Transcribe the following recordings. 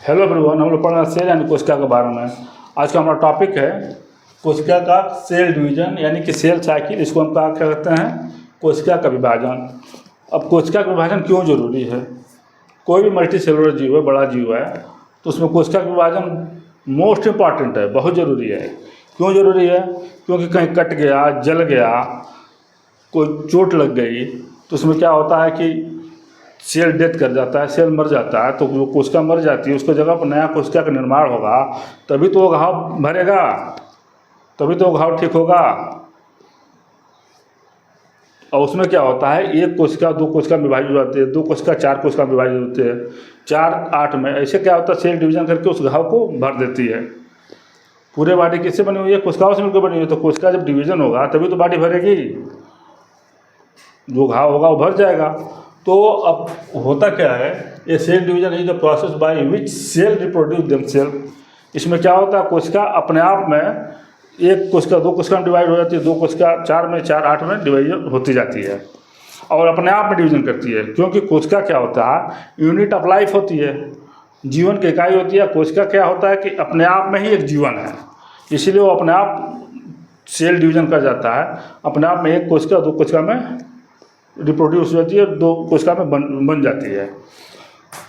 Hello everyone, हम लोग पढ़ रहे हैं सेल यानी कोशिका के बारे में। आज का हमारा टॉपिक है कोशिका का सेल डिवीजन यानी कि सेल साइकिल। इसको हम क्या कहते हैं, कोशिका का विभाजन। अब कोशिका का विभाजन क्यों जरूरी है? कोई भी मल्टी सेलुलर जीव है, बड़ा जीव है, तो उसमें कोशिका का विभाजन मोस्ट इम्पॉर्टेंट है, बहुत ज़रूरी है। क्यों ज़रूरी है? क्योंकि कहीं कट गया, जल गया, कोई चोट लग गई तो उसमें क्या होता है कि सेल डेथ कर जाता है, सेल मर जाता है। तो जो कोशिका मर जाती है उसको जगह पर नया कोशिका का निर्माण होगा, तभी तो वो घाव भरेगा, तभी तो वो घाव ठीक होगा। और उसमें क्या होता है, एक कोशिका दो कोशिका विभाजित हो जाती है, दो कोशिका चार कोशिका विभाजित होते हैं, 4 8 में। ऐसे क्या होता है, सेल डिवीजन करके उस घाव को भर देती है। पूरे बॉडी किससे बनी हुई है? कोशिकाओं से मिलकर बनी हुई है। तो कोशिका जब डिवीजन होगा तभी तो बॉडी भरेगी, जो घाव होगा वो भर जाएगा। तो अब होता क्या है, ये cell division is the process by which cell reproduce themselves. इसमें क्या होता है, कोशिका अपने आप में एक कोशिका दो कोशिका में डिवाइड हो जाती है, दो कोशिका 4 में 4 8 में डिवीजन होती जाती है और अपने आप में डिवीजन करती है। क्योंकि कोशिका क्या होता है, यूनिट ऑफ लाइफ होती है, जीवन की इकाई होती है। कोशिका क्या होता है कि अपने आप में ही एक जीवन है, इसीलिए वो अपने आप सेल डिवीजन कर जाता है। अपने आप में एक कोशिका दो कोशिका में रिप्रोड्यूस हो जाती है, दो कोशिका में बन जाती है।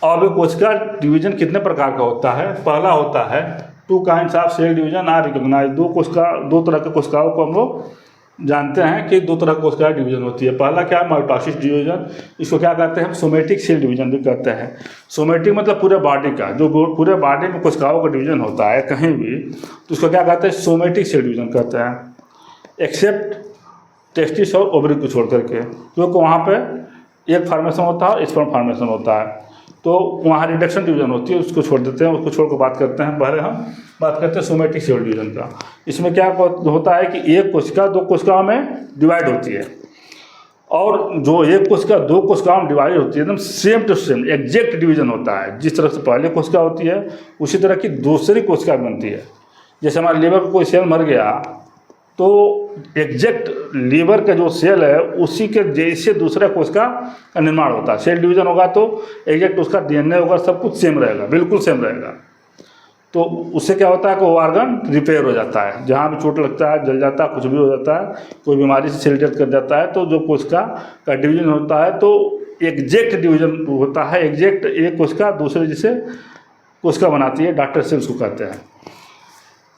और ये कोशिका डिवीजन कितने प्रकार का होता है? पहला होता है 2 kinds of cell division are recognize. दो तरह के कोशिकाओं को हम लोग जानते हैं कि 2 तरह की कोशिका डिवीजन होती है। पहला क्या है, माइटोसिस डिवीजन। इसको क्या कहते हैं, हम सोमेटिक सेल डिवीजन भी कहते हैं। सोमेटिक मतलब पूरे बॉडी का, जो पूरे बॉडी में कोशिकाओं का डिवीजन होता है कहीं भी, तो उसको क्या कहते हैं, सोमेटिक सेल डिवीजन कहते हैं। एक्सेप्ट टेस्टिस और ओवरी को छोड़ करके, क्योंकि वहाँ पे एक फार्मेशन होता है, स्पर्म फार्मेशन होता है, तो वहाँ रिडक्शन डिवीजन होती है, उसको छोड़ देते हैं। उसको छोड़ कर बात करते हैं, पहले हम बात करते हैं सोमेटिक सेल डिवीजन का। इसमें क्या होता है कि एक कोशिका दो कोशिकाओं में डिवाइड होती है, और जो एक कोशिका दो कोशिकाओं में डिवाइड होती है एकदम same to same exact division होता है। जिस तरह से पहले कोशिका होती है उसी तरह की दूसरी कोशिका बनती है। जैसे हमारे लीवर का कोई सेल मर गया तो एग्जैक्ट लीवर का जो सेल है उसी के जैसे दूसरा कोशिका का निर्माण होता है। सेल डिवीजन होगा तो एग्जैक्ट उसका डीएनए होगा, सब कुछ सेम रहेगा, बिल्कुल सेम रहेगा। तो उससे क्या होता है कि वो ऑर्गन रिपेयर हो जाता है, जहाँ भी चोट लगता है, जल जाता है, कुछ भी हो जाता है, कोई बीमारी से सेल डेथ कर जाता है, तो जो कोशिका का डिवीजन होता है तो एग्जैक्ट डिवीजन होता है। एग्जैक्ट एक कोशिका दूसरे जैसे कोशिका बनाती है, डॉक्टर सेल्स को कहते हैं।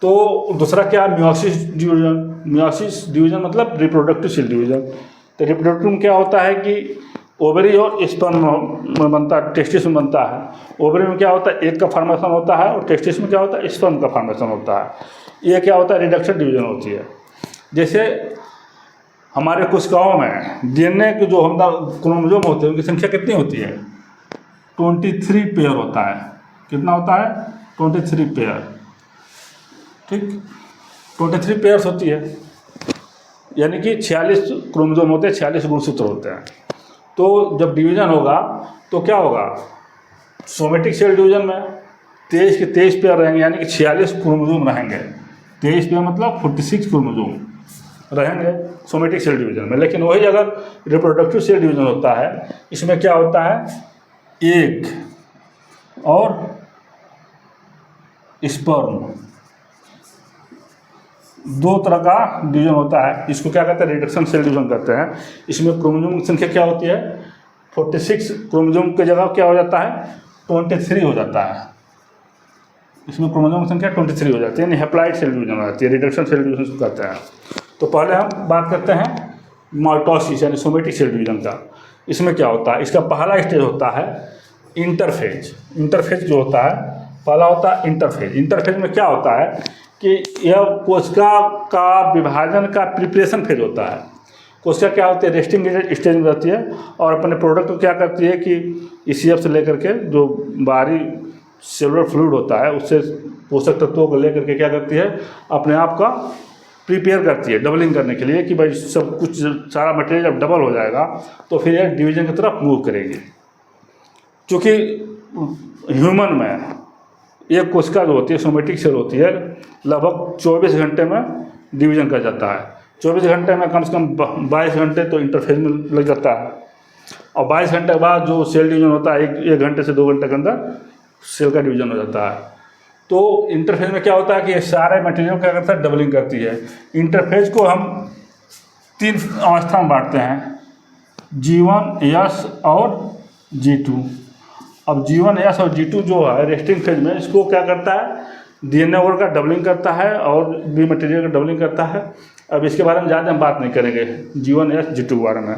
तो दूसरा क्या है, मियोसिस डिवीजन। मियोसिस डिवीजन मतलब रिप्रोडक्टिव सेल डिवीजन। तो रिप्रोडक्टिव में क्या होता है कि ओवरी और स्पर्म में बनता है, टेस्टिस में बनता है। ओवरी में क्या होता है, एक का फॉर्मेशन होता है, और टेस्टिस में क्या होता है, स्पर्म का फॉर्मेशन होता है। ये क्या होता है, रिडक्शन डिवीजन होती है। जैसे हमारे कोशिकाओं में डीएनए के जो हम क्रोमोसोम होते हैं उनकी संख्या कितनी होती है, 23 पेयर होता है। कितना होता है, 23 पेयर, ठीक, 23 पेयर्स होती है, यानी कि 46 क्रोमोसोम होते हैं, 46 गुणसूत्र होते हैं। तो जब डिवीजन होगा तो क्या होगा, सोमेटिक सेल डिवीजन में 23 के 23 पेयर रहेंगे, यानी कि 46 क्रोमोसोम रहेंगे। 23 पेयर मतलब 46 क्रोमोसोम रहेंगे सोमेटिक सेल डिवीजन में। लेकिन वही अगर रिप्रोडक्टिव सेल डिवीजन होता है, इसमें क्या होता है, एक और स्पर्म, 2 तरह का डिवीजन होता है। इसको क्या कहते हैं, रिडक्शन सेल डिवीजन कहते हैं। इसमें क्रोमोसोम की संख्या क्या होती है, 46 क्रोमोसोम की जगह क्या हो जाता है, 23 हो जाता है। इसमें क्रोमोसोम की संख्या 23 हो जाती है, यानी हैप्लॉइड सेल डिवीजन हो जाती है, रिडक्शन सेल डिवीजन कहते हैं। तो पहले हम बात करते हैं माइटोसिस यानी सोमेटिक सेल डिवीजन का। इसमें क्या होता है, इसका पहला स्टेज होता है इंटरफेज। इंटरफेज जो होता है, पहला होता है इंटरफेज। इंटरफेज में क्या होता है कि यह कोशिका का विभाजन का प्रिपरेशन फेज होता है। कोशिका क्या होती है, रेस्टिंग स्टेज में रहती है, और अपने प्रोडक्ट को क्या करती है कि ईसीएफ से लेकर के जो बाहरी सेलुलर फ्लूइड होता है उससे पोषक तत्वों को लेकर के क्या करती है, अपने आप का प्रिपेयर करती है डबलिंग करने के लिए, कि भाई सब कुछ सारा मटेरियल जब डबल हो जाएगा तो फिर यह डिवीजन की तरफ मूव करेगी। क्योंकि ह्यूमन में एक कोशिका जो होती है, सोमेटिक सेल होती है, लगभग 24 घंटे में डिवीजन कर जाता है। 24 घंटे में कम से कम 22 घंटे तो इंटरफेज में लग जाता है, और 22 घंटे के बाद जो सेल डिवीजन होता है 1 घंटे से 2 घंटे के अंदर सेल का डिवीजन हो जाता है। तो इंटरफेज में क्या होता है कि ये सारे मटेरियल क्या करता है, डबलिंग करती है। इंटरफेज को हम 3 अवस्था में बांटते हैं, G1, S और G2। अब G1, S और G2 जो है रेस्टिंग फेज में, इसको क्या करता है, DNA ओवर का डबलिंग करता है और बी मटेरियल का डबलिंग करता है। अब इसके बारे में ज़्यादा हम बात नहीं करेंगे G1, S, G2 के बारे में,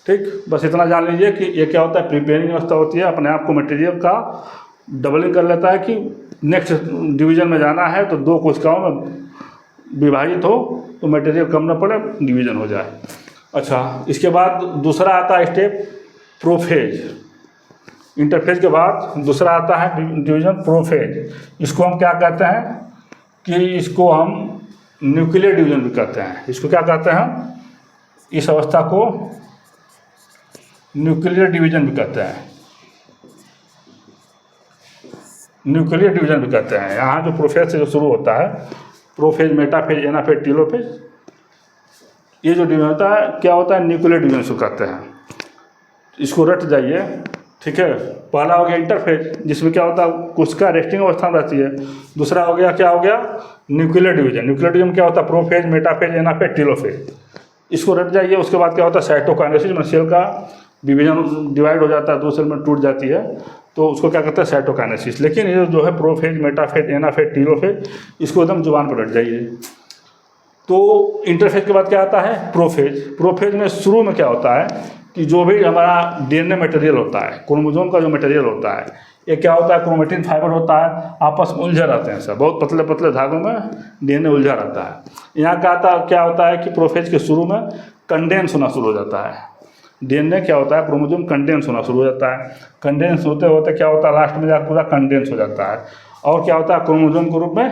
ठीक। बस इतना जान लीजिए कि ये क्या होता है, प्रिपेयरिंग अवस्था होती है, अपने आप को मटेरियल का डबलिंग कर लेता है कि नेक्स्ट डिवीज़न में जाना है तो 2 कोशिकाओं में विभाजित हो तो मटेरियल कम न पड़े, डिवीज़न हो जाए। अच्छा, इसके बाद दूसरा आता है स्टेप प्रोफेज। इंटरफेज के बाद दूसरा आता है डिवीज़न प्रोफेज। इसको हम क्या कहते हैं कि इसको हम न्यूक्लियर डिवीज़न भी कहते हैं। इसको क्या कहते हैं, इस अवस्था को न्यूक्लियर डिवीज़न भी कहते हैं, न्यूक्लियर डिवीज़न भी कहते हैं। यहाँ जो प्रोफेज से जो शुरू होता है, प्रोफेज, मेटाफेज, एनाफेज, टीलोफेज, ये जो डिवीजन होता है क्या होता है, न्यूक्लियर डिवीजन इसको कहते हैं। इसको रट जाइए, ठीक है। पहला हो गया इंटरफेज, जिसमें क्या होता है, कोशिका रेस्टिंग अवस्था में रहती है। दूसरा हो गया, क्या हो गया, न्यूक्लियर डिवीजन। न्यूक्लियर डिवीजन क्या होता है, प्रोफेज, मेटाफेज, एनाफेज, टीलोफेज। इसको रट जाइए। उसके बाद क्या होता है, साइटोकाइनेसिस में सेल का विभाजन, डिवाइड हो जाता है, 2 सेल में टूट जाती है, तो उसको क्या कहते हैं, साइटोकाइनेसिस। लेकिन ये जो है प्रोफेज, मेटाफेज, एनाफेज, टीलोफेज, इसको एकदम जुबान पर रट जाइए। तो इंटरफेज के बाद क्या आता है, प्रोफेज। प्रोफेज में शुरू में क्या होता है कि जो भी हमारा DNA मटेरियल होता है, क्रोमोसोम का जो मटेरियल होता है, ये क्या होता है, क्रोमेटिन फाइबर होता है, आपस में उलझे रहते हैं सब, बहुत पतले पतले धागों में DNA उलझा रहता है। यहाँ क्या होता है कि प्रोफेज के शुरू में कंडेंस होना शुरू हो जाता है। DNA क्या होता है, क्रोमोसोम कंडेंस होना शुरू हो जाता है। कंडेंस होते होते क्या होता है, लास्ट में जाकर पूरा कंडेंस हो जाता है और क्या होता है, क्रोमोसोम के रूप में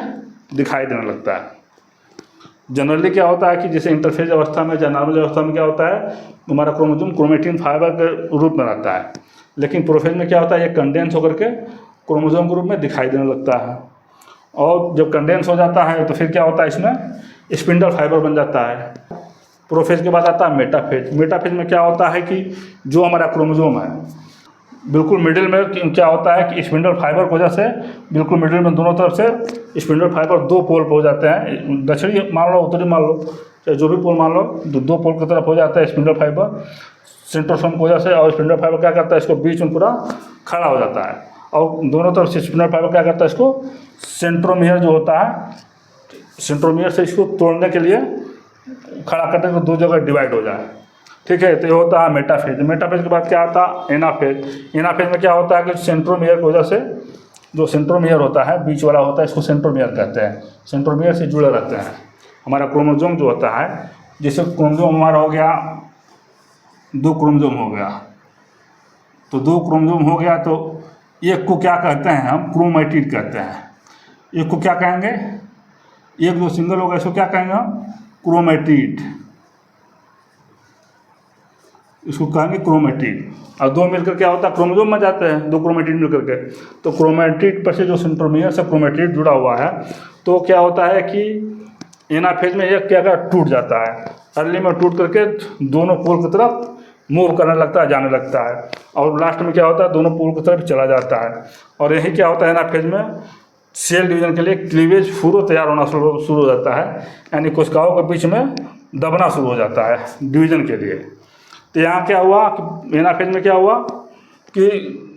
दिखाई देने लगता है। जनरली क्या होता है कि जैसे इंटरफेज अवस्था में या नॉर्मल अवस्था में क्या होता है, हमारा क्रोमोसोम क्रोमेटिन फाइबर के रूप में रहता है। लेकिन प्रोफेज में क्या होता है, ये कंडेंस होकर के क्रोमोसोम के रूप में दिखाई देने लगता है। और जब कंडेंस हो जाता है तो फिर क्या होता है, इसमें स्पिंडल फाइबर बन जाता है। प्रोफेज के बाद आता है मेटाफेज। मेटाफेज में क्या होता है कि जो हमारा क्रोमोसोम है, बिल्कुल मिडिल में क्या होता है कि स्पिंडल फाइबर की वजह से बिल्कुल मिडिल में दोनों तरफ से स्पिंडल फाइबर 2 पोल पर हो जाते हैं। दक्षिणी मान लो, उत्तरी मान लो, चाहे जो भी पोल मान लो, 2 पोल की तरफ हो जाता है स्पिंडल फाइबर सेंट्रोसोम की वजह से। और स्पिंडल फाइबर क्या करता है, इसको बीच में पूरा खड़ा हो जाता है और दोनों तरफ से स्पिंडल फाइबर क्या करता है, इसको सेंट्रोमियर जो होता है, सेंट्रोमियर से इसको तोड़ने के लिए खड़ा करते हैं, 2 जगह डिवाइड हो जाए, ठीक है। तो ये होता है मेटाफेज। मेटाफेज के बाद क्या आता है, एनाफेज। एनाफेज में क्या होता है कि सेंट्रोमियर की वजह से, जो सेंट्रोमियर होता है बीच वाला होता है, इसको सेंट्रोमियर कहते हैं। सेंट्रोमियर से जुड़े रहते हैं हमारा क्रोमोसोम जो होता है। जैसे क्रोमोसोम हमारा हो गया, 2 क्रोमोसोम हो गया, तो 2 क्रोमोसोम हो गया, तो एक को क्या कहते हैं हम, क्रोमेटिड कहते हैं। एक को क्या कहेंगे, एक जो सिंगल होगा इसको क्या कहेंगे हम, क्रोमेटिड, इसको कहेंगे क्रोमेटिड। और 2 मिलकर क्या होता है, क्रोमोसोम में जाते हैं 2 क्रोमेटिड मिलकर के। तो क्रोमेटिड पर से जो सेंट्रोमियर से क्रोमेटिड जुड़ा हुआ है, तो क्या होता है कि एनाफेज में एक क्या टूट जाता है, अर्ली में टूट करके दोनों पोल की तरफ मूव करने लगता है, जाने लगता है, और लास्ट में क्या होता है, दोनों पोल की तरफ चला जाता है। और यही क्या होता है, एनाफेज में सेल डिवीजन के लिए क्लीवेज फूरो तैयार होना शुरू हो जाता है, यानी कोशिकाओं के बीच में दबना शुरू हो जाता है डिवीजन के लिए। तो यहाँ क्या हुआ कि एनाफेज में क्या हुआ कि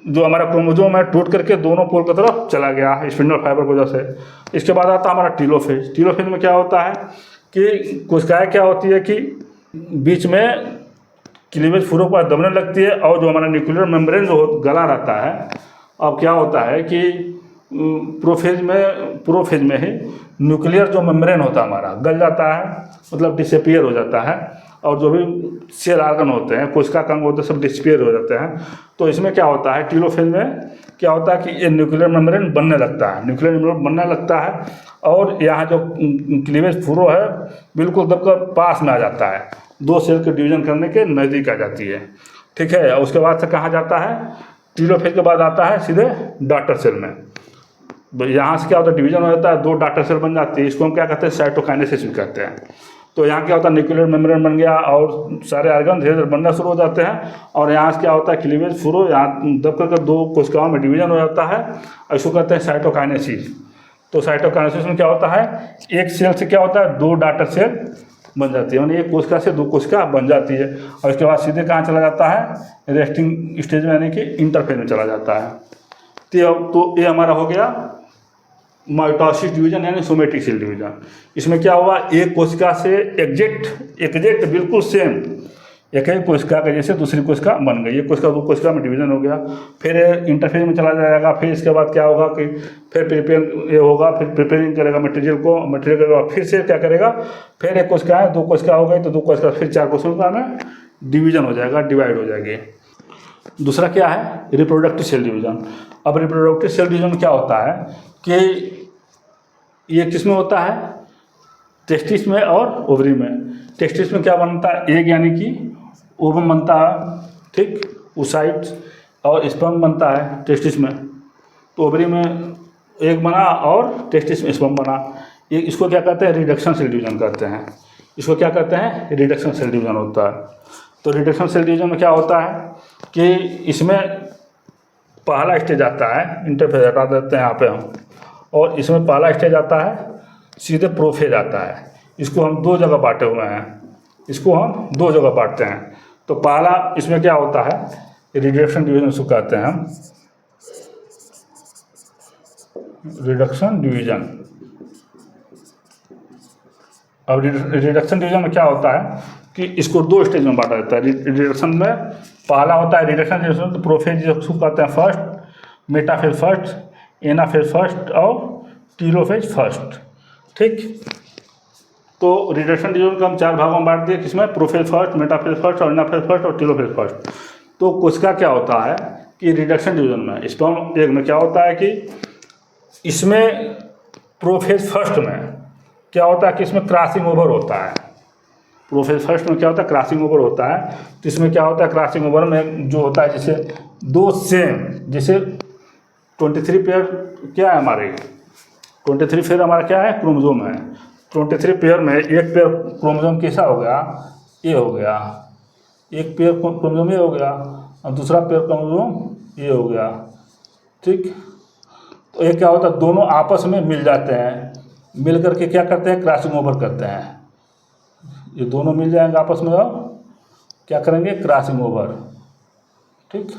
जो हमारा क्रोमोसोम है टूट करके दोनों पोल की तरफ चला गया स्पिंडल फाइबर की वजह से। इसके बाद आता है हमारा टीलोफेज। टीलोफेज में क्या होता है कि कोशिकाएँ क्या होती है कि बीच में क्लीवेज फूरों पर दबने लगती है, और जो हमारा न्यूक्लियर मेम्ब्रेन जो गला रहता है, अब क्या होता है कि प्रोफेज में ही न्यूक्लियर जो मेम्ब्रेन होता है हमारा गल जाता है, मतलब डिसअपीयर हो जाता है, और जो भी सेल आर्गन होते हैं, कोशिका अंग होते हैं, सब डिसअपीयर हो जाते हैं। तो इसमें क्या होता है, टीलोफेज में क्या होता है कि ये न्यूक्लियर मेम्ब्रेन बनने लगता है, न्यूक्लियर मेम्ब्रेन बनने लगता है, और यहाँ जो क्लीवेज फूरो है बिल्कुल दबकर पास में आ जाता है, 2 सेल के डिवीजन करने के नज़दीक आ जाती है, ठीक है। और उसके बाद से कहाँ जाता है, टीलोफेज के बाद आता है सीधे डॉटर सेल में। यहाँ से क्या होता है, डिवीजन हो जाता है, 2 डॉटर सेल बन जाती है। इसको हम क्या कहते हैं, साइटोकाइनेसिस भी कहते हैं। तो यहाँ क्या होता है, न्यूक्लियर मेम्ब्रेन बन गया और सारे आर्गन धीरे धीरे बनना शुरू हो जाते हैं, और यहाँ से क्या होता है, क्लीवेज शुरू, यहाँ दब करके दो कोशिकाओं में डिवीजन हो जाता है, और इसको कहते हैं साइटोकाइनेसिस। तो साइटोकाइनेसिस में क्या होता है, एक सेल से क्या होता है, 2 डॉटर सेल बन जाती है, यानी एक कोशिका से 2 कोशिका बन जाती है, और इसके बाद सीधे कहाँ चला जाता है, रेस्टिंग स्टेज में, यानी कि इंटरफेज में चला जाता है। तो ये हमारा हो गया माइटोसिस डिवीजन यानी सोमेटिक सेल डिवीजन। इसमें क्या हुआ, एक कोशिका से एग्जैक्ट बिल्कुल सेम एक ही कोशिका के जैसे दूसरी कोशिका बन गई, एक कोशिका 2 कोशिका में डिवीजन हो गया, फिर इंटरफेज में चला जाएगा, फिर इसके बाद क्या होगा कि फिर प्रिपेयर ये होगा, फिर प्रिपेयरिंग करेगा मटेरियल के बाद फिर से क्या करेगा, फिर एक कोशिका है, 2 कोशिका हो गई तो 2 कोशिका फिर 4 कोशिका में डिवीजन हो जाएगा, डिवाइड हो जाएगी। दूसरा क्या है, रिप्रोडक्टिव सेल डिवीजन। अब रिप्रोडक्टिव सेल डिवीजन क्या होता है कि ये किस में होता है, टेस्टिस में और ओवरी में। टेस्टिस में क्या बनता है, एग यानी कि ओवम बनता है, ठीक, ओसाइट, और स्पर्म बनता है टेस्टिस में। तो ओवरी में एग बना और टेस्टिस में स्पर्म बना। ये इसको क्या कहते हैं, रिडक्शन सेल डिवीजन कहते हैं। इसको क्या कहते हैं, रिडक्शन सेल डिवीजन होता है। तो रिडक्शन सेल डिवीजन में क्या होता है कि इसमें पहला स्टेज आता है, इंटरफेज हटा देते हैं यहाँ पे हम, और इसमें पहला स्टेज आता है सीधे प्रोफेज आता है। इसको हम 2 जगह बांटे हुए हैं, इसको हम 2 जगह बांटते हैं। तो पहला इसमें क्या होता है, रिडक्शन डिवीजन उसको कहते हैं हम, रिडक्शन डिवीजन। अब रिडक्शन डिवीजन में क्या होता है कि इसको 2 स्टेज में बांटा जाता है। रिडक्शन में पहला होता है रिडक्शन डिवीजन, तो प्रोफेज जिसको कहते हैं first, metaphase first, anaphase first और टीलोफेज फर्स्ट, ठीक। तो रिडक्शन डिवीजन को हम 4 भागों में बांट दिए, किसमें, प्रोफेज फर्स्ट, मेटाफेज फर्स्ट और एनाफेज फर्स्ट और टीलोफेज फर्स्ट। तो कोशिका क्या होता है कि रिडक्शन डिवीजन में स्पर्म एग में क्या होता है कि इसमें प्रोफेज फर्स्ट में क्या होता है कि इसमें क्रॉसिंग ओवर होता है। प्रोफेज फर्स्ट में क्या होता है, क्रॉसिंग ओवर होता है। तो इसमें क्या होता है, क्रॉसिंग ओवर में जो होता है जैसे 2 सेम, जैसे 23 पेयर क्या है हमारे, 23 पेयर हमारा क्या है, क्रोमोसोम है। 23 पेयर में एक पेयर क्रोमोसोम कैसा हो गया, ये हो गया, एक पेयर क्रोमोसोम ये हो गया और दूसरा पेयर क्रोमोसोम ये हो गया, ठीक। तो ये क्या होता है, दोनों आपस में मिल जाते हैं, मिल करके क्या करते हैं, क्रॉसिंग ओवर करते हैं। ये दोनों मिल जाएंगे आपस में और क्या करेंगे, क्रॉसिंग ओवर, ठीक।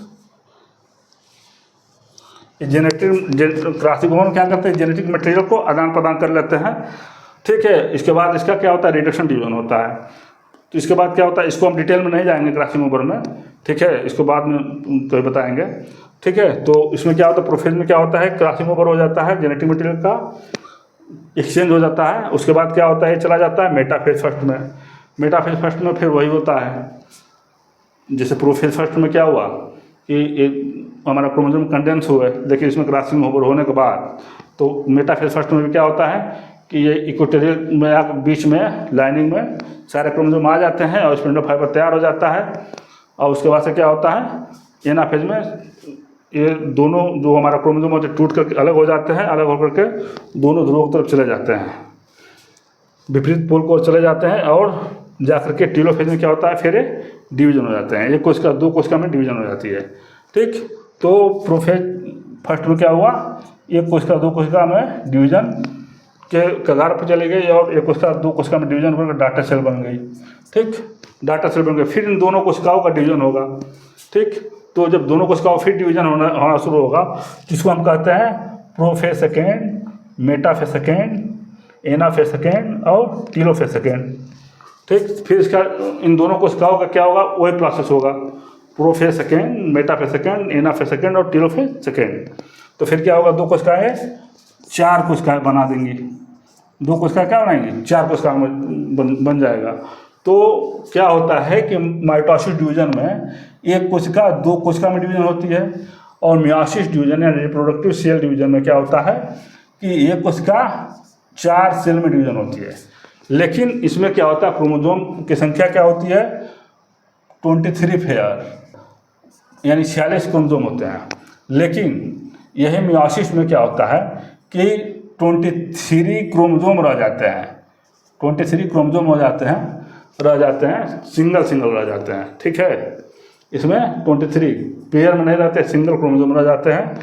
जेनेटिक क्रॉसिंग ओवर में क्या करते हैं, जेनेटिक मटेरियल को आदान प्रदान कर लेते हैं, ठीक है। इसके बाद इसका क्या होता है, रिडक्शन डिवीजन होता है। तो इसके बाद क्या होता है, इसको हम डिटेल में नहीं जाएंगे क्रॉसिंग ओवर में, ठीक है, इसको बाद में तो बताएंगे, ठीक है। तो इसमें क्या होता है, प्रोफेज में क्या होता है, क्रॉसिंग ओवर हो जाता है, जेनेटिक मटेरियल का एक्सचेंज हो जाता है। उसके बाद क्या होता है, चला जाता है मेटाफेज फर्स्ट में। मेटाफेज फर्स्ट में फिर वही होता है, जैसे प्रोफेज फर्स्ट में क्या हुआ कि हमारा क्रोमोसोम कंडेंस हुए, लेकिन इसमें क्रॉसिंग ओवर होने के बाद तो मेटाफेज फर्स्ट में भी क्या होता है कि ये इक्वेटोरियल में बीच में लाइनिंग में सारे क्रोमोसोम आ जाते हैं और स्पिंडल फाइबर तैयार हो जाता है। और उसके बाद से क्या होता है, एनाफेज में ये दोनों जो हमारा क्रोमोसोम होते हैं टूट करके अलग हो जाते हैं, अलग होकर के दोनों ध्रुवों की तरफ चले जाते हैं, विपरीत पोल को चले जाते हैं, और जाकर के टीलोफेज में क्या होता है, फिर डिवीजन हो जाते हैं। एक कोशिका 2 कोशिका में डिवीजन हो जाती है, ठीक। तो प्रोफेज फर्स्ट में क्या हुआ, एक कोशिका 2 कोशिका में डिवीजन के कगार पर चली गई, और एक कोशिका 2 कोशिका में डिवीजन होकर डाटा सेल बन गई, ठीक। डाटा सेल बन गई, फिर इन दोनों कोशिकाओं का डिवीजन होगा, ठीक। तो जब दोनों कोशिकाओं फिर डिवीजन होना शुरू होगा, जिसको हम कहते हैं prophase second, metaphase second, anaphase second और टीलोफेज सेकेंड, ठीक। फिर इसका इन दोनों कोशिकाओं का क्या होगा, वही प्रोसेस होगा, prophase second, metaphase second, anaphase second और टीलोफेज सेकेंड। तो फिर क्या होगा, 2 कोशिकाएँ 4 कोशिकाएँ बना देंगी, 2 कोशिकाएँ क्या बनाएंगी, 4 कोशिकाओं में बन जाएगा। तो क्या होता है कि माइटोसिस डिवीजन में एक कोशिका 2 कोशिका में डिवीजन होती है, और मियोसिस डिवीजन या रिप्रोडक्टिव सेल डिवीजन में क्या होता है कि एक कोशिका 4 सेल में डिवीजन होती है। लेकिन इसमें क्या होता है, क्रोमोसोम की संख्या क्या होती है, 23 पेयर यानी 46 क्रोमोसोम होते हैं। लेकिन यही मियोसिस में क्या होता है कि 23 क्रोमोसोम रह जाते हैं, 23 क्रोमोसोम हो जाते हैं, रह जाते हैं, सिंगल रह जाते हैं। ठीक है, इसमें 23 पेयर में नहीं रहते, सिंगल क्रोमोसोम रह जाते हैं।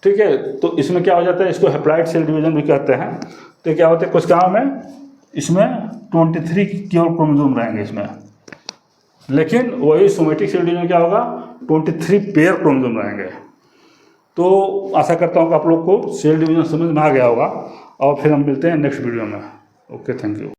ठीक है, तो इसमें क्या हो जाता है, इसको हैप्लॉइड सेल डिवीजन भी कहते हैं। तो क्या होता है कोशिकाओं में, इसमें 23 केवल क्रोमोसोम रहेंगे इसमें, लेकिन वही सोमेटिक सेल डिवीजन क्या होगा, 23 पेयर क्रोमोसोम रहेंगे। तो आशा करता हूँ कि आप लोग को सेल डिवीजन समझ में आ गया होगा, और फिर हम मिलते हैं नेक्स्ट वीडियो में। Okay, thank you.